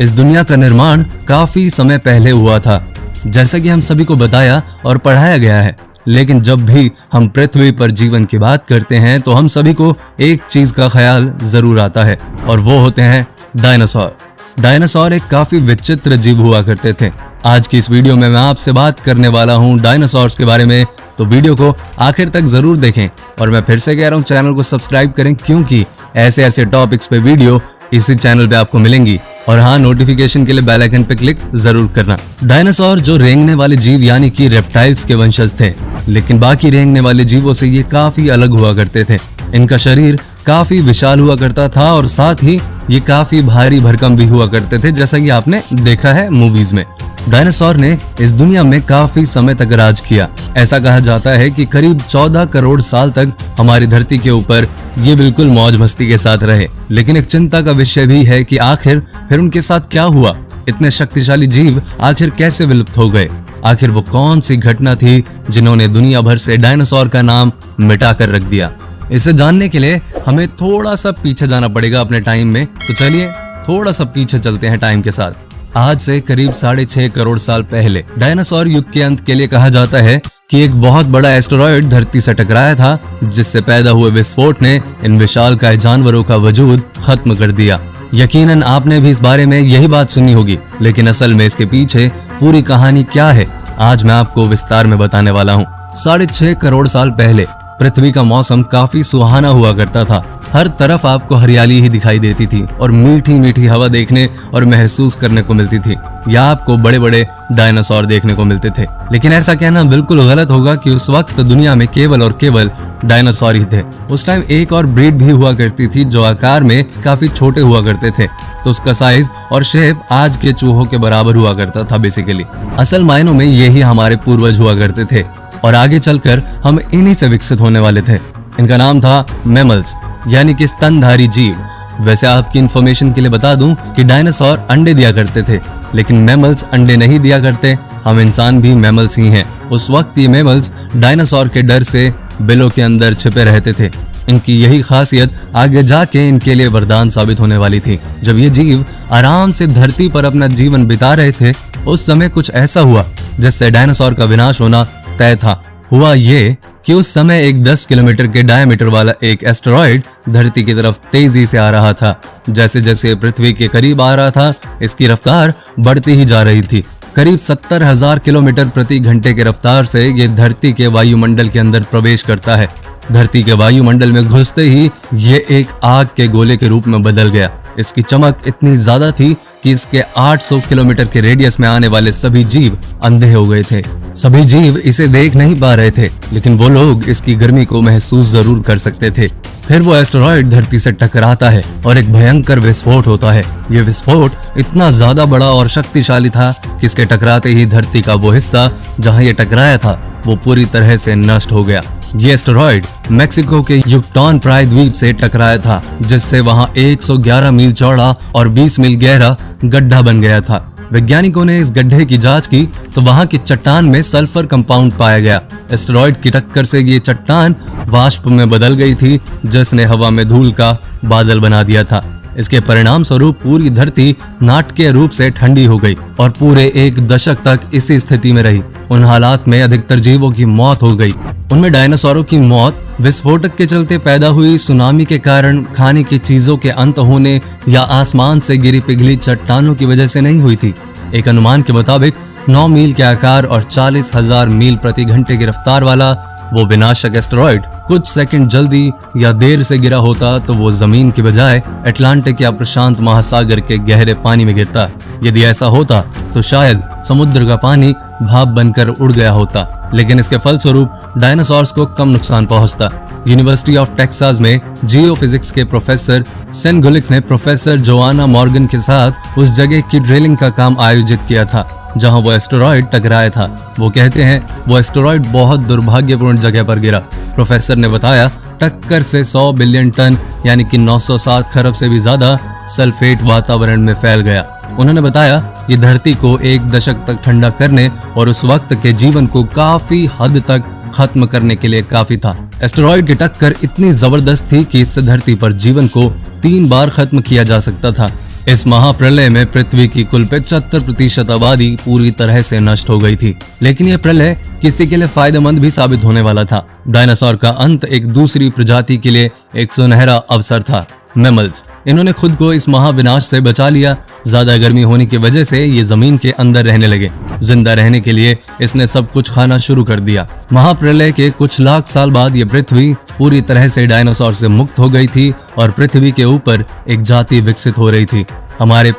इस दुनिया का निर्माण काफी समय पहले हुआ था, जैसा कि हम सभी को बताया और पढ़ाया गया है। लेकिन जब भी हम पृथ्वी पर जीवन की बात करते हैं तो हम सभी को एक चीज का ख्याल जरूर आता है, और वो होते हैं डायनासोर। डायनासोर एक काफी विचित्र जीव हुआ करते थे। आज की इस वीडियो में मैं आपसे बात करने वाला हूँ डायनासोर्स के बारे में, तो वीडियो को आखिर तक जरूर देखें। और मैं फिर से कह रहा हूँ, चैनल को सब्सक्राइब करें, क्योंकि ऐसे ऐसे टॉपिक्स पे वीडियो इसी चैनल पे आपको मिलेंगी। और हाँ, नोटिफिकेशन के लिए बेल आइकन पे क्लिक जरूर करना। डायनासोर जो रेंगने वाले जीव यानी कि रेप्टाइल्स के वंशज थे, लेकिन बाकी रेंगने वाले जीवों से ये काफी अलग हुआ करते थे। इनका शरीर काफी विशाल हुआ करता था और साथ ही ये काफी भारी भरकम भी हुआ करते थे, जैसा कि आपने देखा है मूवीज में। डायनासोर ने इस दुनिया में काफी समय तक राज किया। ऐसा कहा जाता है कि करीब 14 करोड़ साल तक हमारी धरती के ऊपर ये बिल्कुल मौज मस्ती के साथ रहे। लेकिन एक चिंता का विषय भी है कि आखिर फिर उनके साथ क्या हुआ। इतने शक्तिशाली जीव आखिर कैसे विलुप्त हो गए? आखिर वो कौन सी घटना थी जिन्होंने दुनिया भर से डायनासोर का नाम मिटा कर रख दिया? इसे जानने के लिए हमें थोड़ा सा पीछे जाना पड़ेगा अपने टाइम में। तो चलिए थोड़ा सा पीछे चलते हैं टाइम के साथ। आज से करीब 6.5 करोड़ साल पहले डायनासोर युग के अंत के लिए कहा जाता है कि एक बहुत बड़ा एस्टेरॉयड धरती से टकराया था, जिससे पैदा हुए विस्फोट ने इन विशालकाय जानवरों का वजूद खत्म कर दिया। यकीनन आपने भी इस बारे में यही बात सुनी होगी, लेकिन असल में इसके पीछे पूरी कहानी क्या है, आज मैं आपको विस्तार में बताने वाला हूँ। 6.5 करोड़ साल पहले पृथ्वी का मौसम काफी सुहाना हुआ करता था। हर तरफ आपको हरियाली ही दिखाई देती थी और मीठी मीठी हवा देखने और महसूस करने को मिलती थी। या आपको बड़े बड़े डायनासोर देखने को मिलते थे। लेकिन ऐसा कहना बिल्कुल गलत होगा कि उस वक्त दुनिया में केवल और केवल डायनासोर ही थे। उस टाइम एक और ब्रीड भी हुआ करती थी जो आकार में काफी छोटे हुआ करते थे, तो उसका साइज और शेप आज के चूहों के बराबर हुआ करता था। बेसिकली असल मायनों में यही हमारे पूर्वज हुआ करते थे और आगे चलकर हम इन्हीं से विकसित होने वाले थे। इनका नाम था मैमल्स, यानी कि स्तनधारी जीव। वैसे आपकी इंफॉर्मेशन के लिए बता दूं कि डायनासोर अंडे दिया करते थे, लेकिन मैमल्स अंडे नहीं दिया करते। हम इंसान भी मैमल्स ही हैं। उस वक्त ये मैमल्स डायनासोर के डर से बिलों के अंदर छिपे रहते थे। इनकी यही खासियत आगे जाके इनके लिए वरदान साबित होने वाली थी। जब ये जीव आराम से धरती पर अपना जीवन बिता रहे थे, उस समय कुछ ऐसा हुआ जिससे डायनासोर का विनाश होना तय था। हुआ ये कि उस समय एक 10 किलोमीटर के डायमीटर वाला एक एस्टेरॉयड धरती की तरफ तेजी से आ रहा था। जैसे जैसे पृथ्वी के करीब आ रहा था, इसकी रफ्तार बढ़ती ही जा रही थी। करीब 70,000 किलोमीटर प्रति घंटे की रफ्तार से ये धरती के वायुमंडल के अंदर प्रवेश करता है। धरती के वायुमंडल में घुसते ही ये एक आग के गोले के रूप में बदल गया। इसकी चमक इतनी ज्यादा थी कि इसके 800 किलोमीटर के रेडियस में आने वाले सभी जीव अंधे हो गए थे। सभी जीव इसे देख नहीं पा रहे थे, लेकिन वो लोग इसकी गर्मी को महसूस जरूर कर सकते थे। फिर वो एस्टेरॉयड धरती से टकराता है और एक भयंकर विस्फोट होता है। ये विस्फोट इतना ज्यादा बड़ा और शक्तिशाली था कि इसके टकराते ही धरती का वो हिस्सा जहां ये टकराया था वो पूरी तरह से नष्ट हो गया। ये एस्टेरॉयड मेक्सिको के युकटान प्रायद्वीप से टकराया था, जिससे वहां 111 मील चौड़ा और 20 मील गहरा गड्ढा बन गया था। वैज्ञानिकों ने इस गड्ढे की जांच की तो वहां की चट्टान में सल्फर कंपाउंड पाया गया। एस्टेरॉयड की टक्कर से ये चट्टान वाष्प में बदल गई थी, जिसने हवा में धूल का बादल बना दिया था। इसके परिणाम स्वरूप पूरी धरती नाटकीय रूप से ठंडी हो गई और पूरे एक दशक तक इसी स्थिति में रही। उन हालात में अधिकतर जीवों की मौत हो गई। उनमें डायनासोरों की मौत विस्फोटक के चलते पैदा हुई सुनामी के कारण, खाने की चीजों के अंत होने या आसमान से गिरी पिघली चट्टानों की वजह से नहीं हुई थी। एक अनुमान के मुताबिक 9 मील के आकार और 40,000 मील प्रति घंटे की रफ्तार वाला वो विनाशक एस्टेरॉयड कुछ सेकंड जल्दी या देर से गिरा होता तो वो जमीन के बजाय अटलांटिक या प्रशांत महासागर के गहरे पानी में गिरता। यदि ऐसा होता तो शायद समुद्र का पानी भाप बनकर उड़ गया होता, लेकिन इसके फलस्वरूप डायनासोर्स को कम नुकसान पहुंचता। यूनिवर्सिटी ऑफ टेक्सास में जियोफिजिक्स के प्रोफेसर सेन गुलिक ने प्रोफेसर जोआना मॉर्गन के साथ उस जगह की ड्रिलिंग का काम आयोजित किया था जहां वो एस्टेरॉयड टकराया था। वो कहते हैं वो एस्टेरॉयड बहुत दुर्भाग्यपूर्ण जगह पर गिरा। प्रोफेसर ने बताया टक्कर से 100 बिलियन टन यानी कि 907 खरब से भी ज्यादा सल्फेट वातावरण में फैल गया। उन्होंने बताया ये धरती को एक दशक तक ठंडा करने और उस वक्त के जीवन को काफी हद तक खत्म करने के लिए काफी था। एस्टेरॉयड की टक्कर इतनी जबरदस्त थी कि इससे धरती पर जीवन को 3 बार खत्म किया जा सकता था। इस महाप्रलय में पृथ्वी की कुल 75% आबादी पूरी तरह से नष्ट हो गई थी। लेकिन यह प्रलय किसी के लिए फायदेमंद भी साबित होने वाला था। डायनासोर का अंत एक दूसरी प्रजाति के लिए एक सुनहरा अवसर था, मैमल्स। इन्होंने खुद को इस महाविनाश से बचा लिया। ज्यादा गर्मी होने की वजह से ये जमीन के अंदर रहने लगे। जिंदा रहने के लिए इसने सब कुछ खाना शुरू कर दिया। महाप्रलय के कुछ लाख साल बाद ये पृथ्वी पूरी तरह से डायनासोर से मुक्त हो गई थी और पृथ्वी के ऊपर एक जाति विकसित हो रही थी। हमारे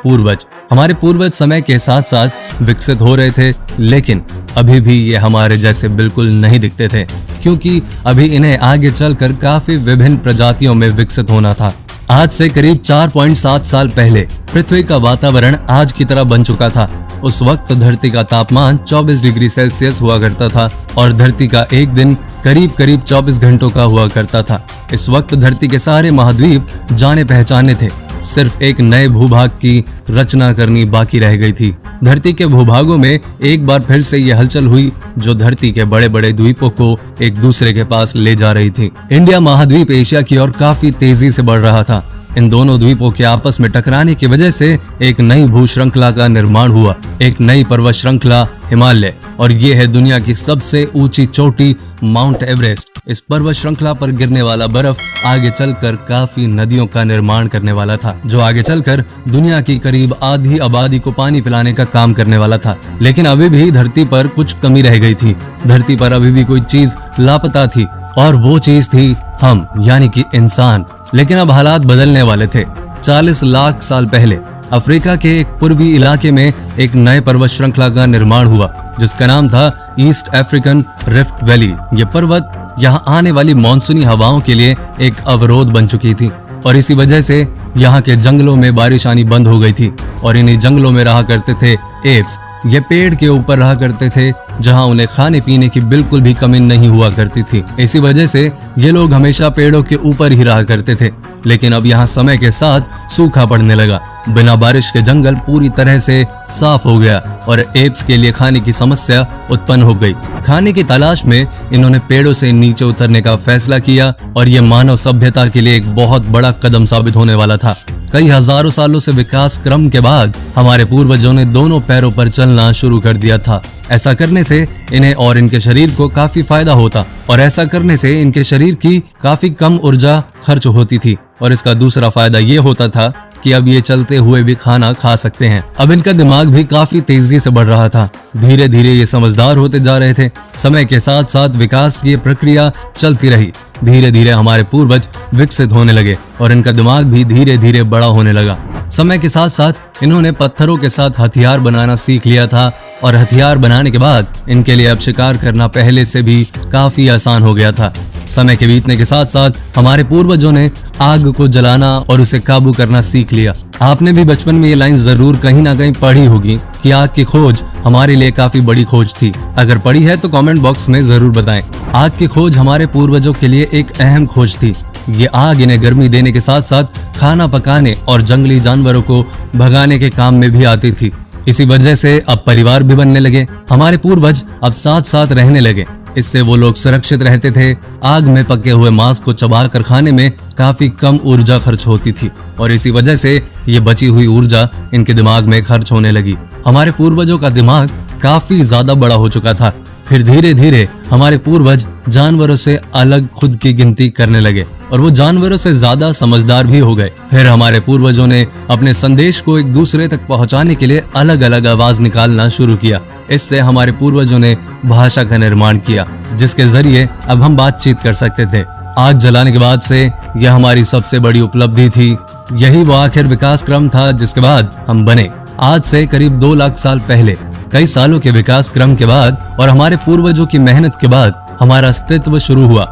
पूर्वज समय के साथ साथ विकसित हो रहे थे, लेकिन अभी भी ये हमारे जैसे बिल्कुल नहीं दिखते थे, क्योंकि अभी इन्हें आगे चलकर काफी विभिन्न प्रजातियों में विकसित होना था। आज से करीब 4.7 साल पहले पृथ्वी का वातावरण आज की तरह बन चुका था। उस वक्त धरती का तापमान 24 डिग्री सेल्सियस हुआ करता था और धरती का एक दिन करीब 24 घंटों का हुआ करता था। इस वक्त धरती के सारे महाद्वीप जाने पहचाने थे। सिर्फ एक नए भूभाग की रचना करनी बाकी रह गई थी। धरती के भूभागों में एक बार फिर से यह हलचल हुई जो धरती के बड़े बड़े द्वीपों को एक दूसरे के पास ले जा रही थी। इंडिया महाद्वीप एशिया की ओर काफी तेजी से बढ़ रहा था। इन दोनों द्वीपों के आपस में टकराने की वजह से एक नई भू श्रृंखला का निर्माण हुआ, एक नई पर्वत श्रृंखला हिमालय, और ये है दुनिया की सबसे ऊंची चोटी माउंट एवरेस्ट। इस पर्वत श्रृंखला पर गिरने वाला बर्फ आगे चलकर काफी नदियों का निर्माण करने वाला था, जो आगे चलकर दुनिया की करीब आधी आबादी को पानी पिलाने का काम करने वाला था। लेकिन अभी भी धरती पर कुछ कमी रह गई थी। धरती पर अभी भी कोई चीज लापता थी, और वो चीज थी हम, यानी कि इंसान। लेकिन अब हालात बदलने वाले थे। 40 लाख साल पहले अफ्रीका के एक पूर्वी इलाके में एक नए पर्वत श्रृंखला का निर्माण हुआ, जिसका नाम था ईस्ट अफ्रीकन रिफ्ट वैली। ये पर्वत यहाँ आने वाली मानसूनी हवाओं के लिए एक अवरोध बन चुकी थी, और इसी वजह से यहाँ के जंगलों में बारिश आनी बंद हो गई थी। और इन्हीं जंगलों में रहा करते थे एप्स। ये पेड़ के ऊपर रहा करते थे, जहाँ उन्हें खाने पीने की बिल्कुल भी कमी नहीं हुआ करती थी। इसी वजह से ये लोग हमेशा पेड़ों के ऊपर ही रहा करते थे। लेकिन अब यहाँ समय के साथ सूखा पड़ने लगा। बिना बारिश के जंगल पूरी तरह से साफ हो गया और एप्स के लिए खाने की समस्या उत्पन्न हो गई। खाने की तलाश में इन्होंने पेड़ों से नीचे उतरने का फैसला किया, और ये मानव सभ्यता के लिए एक बहुत बड़ा कदम साबित होने वाला था। कई हजारों सालों से विकास क्रम के बाद हमारे पूर्वजों ने दोनों पैरों पर चलना शुरू कर दिया था। ऐसा करने से इन्हें और इनके शरीर को काफी फायदा होता, और ऐसा करने से इनके शरीर की काफी कम ऊर्जा खर्च होती थी। और इसका दूसरा फायदा ये होता था कि अब ये चलते हुए भी खाना खा सकते हैं। अब इनका दिमाग भी काफी तेजी से बढ़ रहा था। धीरे धीरे ये समझदार होते जा रहे थे। समय के साथ साथ विकास की प्रक्रिया चलती रही। धीरे धीरे हमारे पूर्वज विकसित होने लगे और इनका दिमाग भी धीरे धीरे बड़ा होने लगा। समय के साथ साथ इन्होंने पत्थरों के साथ हथियार बनाना सीख लिया था, और हथियार बनाने के बाद इनके लिए अब शिकार करना पहले से भी काफी आसान हो गया था। समय के बीतने के साथ साथ हमारे पूर्वजों ने आग को जलाना और उसे काबू करना सीख लिया। आपने भी बचपन में ये लाइन जरूर कहीं ना कहीं पढ़ी होगी कि आग की खोज हमारे लिए काफी बड़ी खोज थी। अगर पढ़ी है तो कमेंट बॉक्स में जरूर बताएं। आग की खोज हमारे पूर्वजों के लिए एक अहम खोज थी। ये आग इन्हें गर्मी देने के साथ साथ खाना पकाने और जंगली जानवरों को भगाने के काम में भी आती थी। इसी वजह से अब परिवार भी बनने लगे। हमारे पूर्वज अब साथ साथ रहने लगे। इससे वो लोग सुरक्षित रहते थे। आग में पके हुए मांस को चबाकर खाने में काफी कम ऊर्जा खर्च होती थी, और इसी वजह से ये बची हुई ऊर्जा इनके दिमाग में खर्च होने लगी। हमारे पूर्वजों का दिमाग काफी ज्यादा बड़ा हो चुका था। फिर धीरे धीरे हमारे पूर्वज जानवरों से अलग खुद की गिनती करने लगे, और वो जानवरों से ज्यादा समझदार भी हो गए। फिर हमारे पूर्वजों ने अपने संदेश को एक दूसरे तक पहुंचाने के लिए अलग अलग आवाज निकालना शुरू किया। इससे हमारे पूर्वजों ने भाषा का निर्माण किया, जिसके जरिए अब हम बातचीत कर सकते थे। आग जलाने के बाद से यह हमारी सबसे बड़ी उपलब्धि थी। यही वो आखिर विकास क्रम था जिसके बाद हम बने। आज से करीब 2 लाख साल पहले कई सालों के विकास क्रम के बाद और हमारे पूर्वजों की मेहनत के बाद हमारा अस्तित्व शुरू हुआ।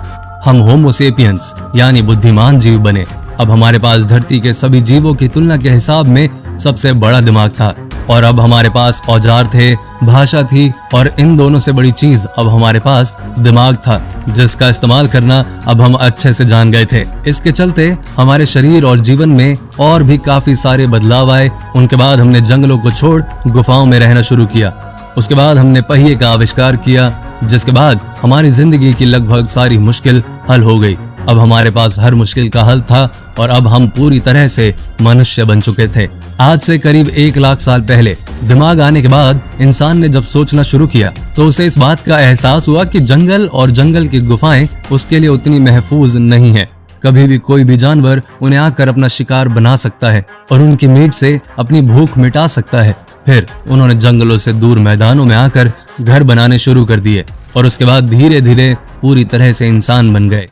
हम होमो सेपियंस यानी बुद्धिमान जीव बने। अब हमारे पास धरती के सभी जीवों की तुलना के हिसाब में सबसे बड़ा दिमाग था, और अब हमारे पास औजार थे, भाषा थी, और इन दोनों से बड़ी चीज अब हमारे पास दिमाग था, जिसका इस्तेमाल करना अब हम अच्छे से जान गए थे। इसके चलते हमारे शरीर और जीवन में और भी काफी सारे बदलाव आए। उनके बाद हमने जंगलों को छोड़ गुफाओं में रहना शुरू किया। उसके बाद हमने पहिए का आविष्कार किया, जिसके बाद हमारी जिंदगी की लगभग सारी मुश्किल हल हो गई। अब हमारे पास हर मुश्किल का हल था और अब हम पूरी तरह से मनुष्य बन चुके थे। आज से करीब 1 लाख साल पहले दिमाग आने के बाद इंसान ने जब सोचना शुरू किया तो उसे इस बात का एहसास हुआ कि जंगल और जंगल की गुफाएं उसके लिए उतनी महफूज नहीं है। कभी भी कोई भी जानवर उन्हें आकर अपना शिकार बना सकता है और उनकी मीट से अपनी भूख मिटा सकता है। फिर उन्होंने जंगलों से दूर मैदानों में आकर घर बनाने शुरू कर दिए और उसके बाद धीरे धीरे पूरी तरह से इंसान बन गए।